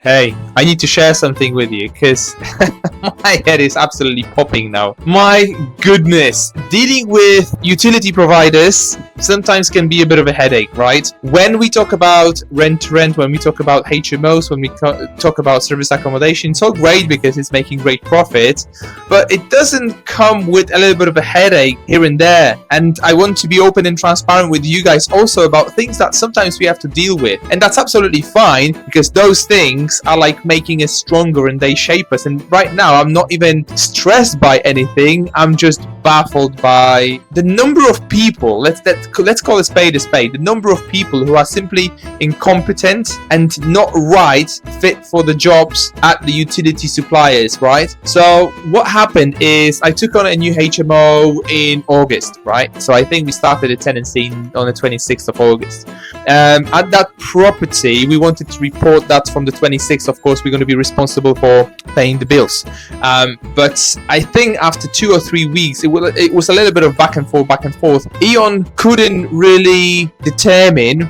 Hey, I need to share something with you because my head is absolutely popping now. My goodness, dealing with utility providers sometimes can be a bit of a headache, right? When we talk about rent-to-rent, when we talk about HMOs, when we talk about service accommodation, it's all great because it's making great profit, but it doesn't come with a little bit of a headache here and there. And I want to be open and transparent with you guys also about things that sometimes we have to deal with. And that's absolutely fine because those things are like making us stronger and they shape us. And right now, I'm not even stressed by anything. I'm just baffled by the number of people, let's call a spade, the number of people who are simply incompetent and not fit for the jobs at the utility suppliers, right? So what happened is I took on a new HMO in August, right? So I think we started a tenancy on the 26th of August. At that property, we wanted to report that from the 26th. Of course, we're going to be responsible for paying the bills. But I think after 2 or 3 weeks, it was a little bit of back and forth. E.ON couldn't really determine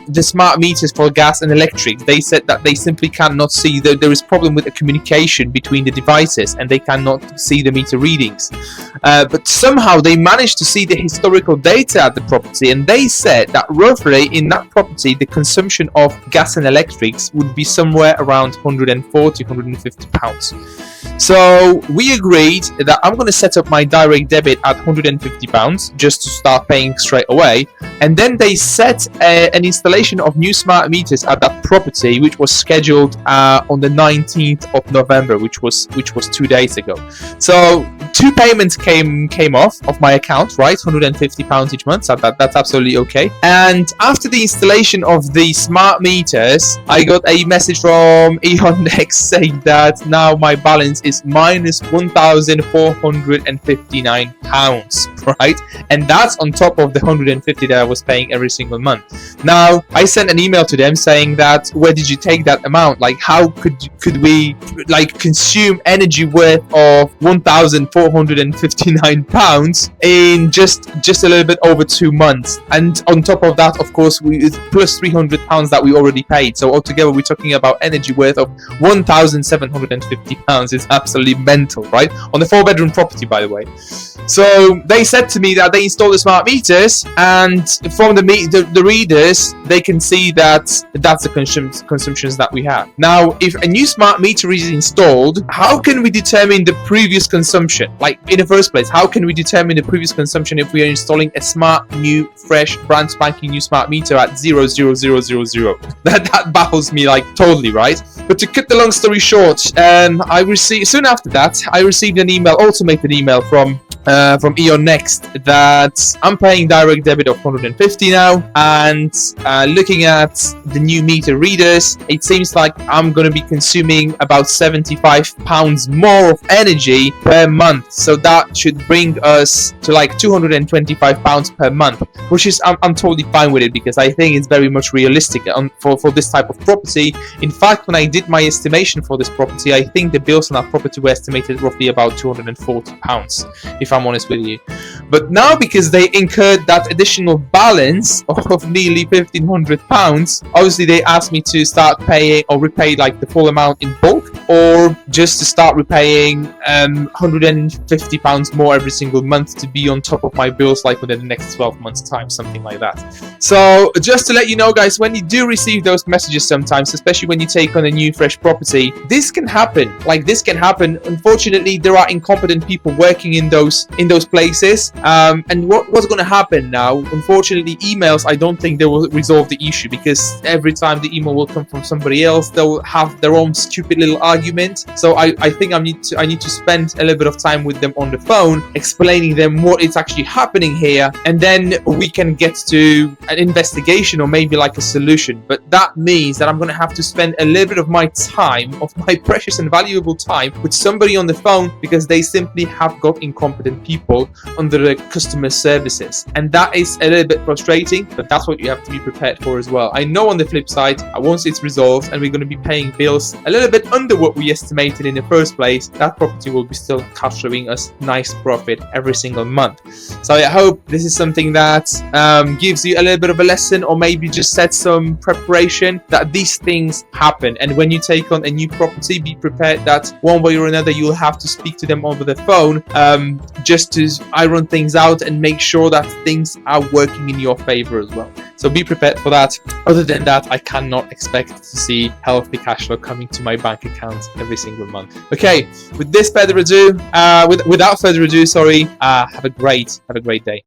the smart meters for gas and electric. They said that they simply cannot see that there is problem with the communication between the devices and they cannot see the meter readings. But somehow they managed to see the historical data at the property, and they said that roughly in that property the consumption of gas and electrics would be somewhere around £140–150. So we agreed that I'm going to set up my direct debit at £150 just to start paying straight away. And then they set an installation of new smart meters at that property, which was scheduled on the 19th of November, which was 2 days ago. So 2 payments came off of my account, right? £150 each month. So that's absolutely okay. And after the installation of the smart meters, I got a message from E.ON Next saying that now my balance is minus £1,459, right? And that's on top of the £150 that I was paying every single month. Now, I sent an email to them saying that, where did you take that amount? Like, how could we like consume energy worth of £1,459 in just a little bit over 2 months? And on top of that, of course, it's plus £300 that we already paid. So altogether, we're talking about energy worth of £1,750. It's absolutely mental, right? On the 4-bedroom property, by the way. So they said to me that they installed the smart meters, and from the readers, they can see that that's the consumptions that we have. Now, if a new smart meter is installed, how can we determine the previous consumption? Like, in the first place, how can we determine the previous consumption if we are installing a smart, new, fresh, brand spanking new smart meter at 00000? That baffles me, like, totally, right? But to cut the long story short, soon after that, I received an email, automated email from E.ON Next, that I'm paying direct debit of £150 now, and looking at the new meter readers, it seems like I'm going to be consuming about £75 more of energy per month. So that should bring us to like £225 per month, which is I'm totally fine with it because I think it's very much realistic for this type of property. In fact, when I did my estimation for this property, I think the bills on that property were estimated roughly about £240, if I'm honest with you. But now, because they incurred that additional balance of nearly £1,500, obviously they asked me to start paying or repay like the full amount in bulk, or just to start repaying £150 more every single month to be on top of my bills like within the next 12 months time, something like that. So just to let you know, guys, when you do receive those messages sometimes, especially when you take on a new fresh property, this can happen. Like, this can happen. Unfortunately, there are incompetent people working in those places. And what's going to happen now? Unfortunately, emails, I don't think they will resolve the issue, because every time the email will come from somebody else, they'll have their own stupid little argument. So I think I need to spend a little bit of time with them on the phone, explaining them what is actually happening here, and then we can get to an investigation or maybe like a solution. But that means that I'm going to have to spend a little bit of my time, of my precious and valuable time, with somebody on the phone, because they simply have got incompetent people under the customer services. And that is a little bit frustrating, but that's what you have to be prepared for as well. I know on the flip side, once it's resolved and we're going to be paying bills a little bit under what we estimated in the first place, that property will be still cash flowing us nice profit every single month. So I hope this is something that gives you a little bit of a lesson, or maybe just set some preparation that these things happen. And when you take on a new property, be prepared that one way or another you'll have to speak to them over the phone, just to iron things out and make sure that things are working in your favor as well. So be prepared for that. Other than that, I cannot expect to see healthy cash flow coming to my bank account every single month. Okay, without further ado, sorry, have a great day.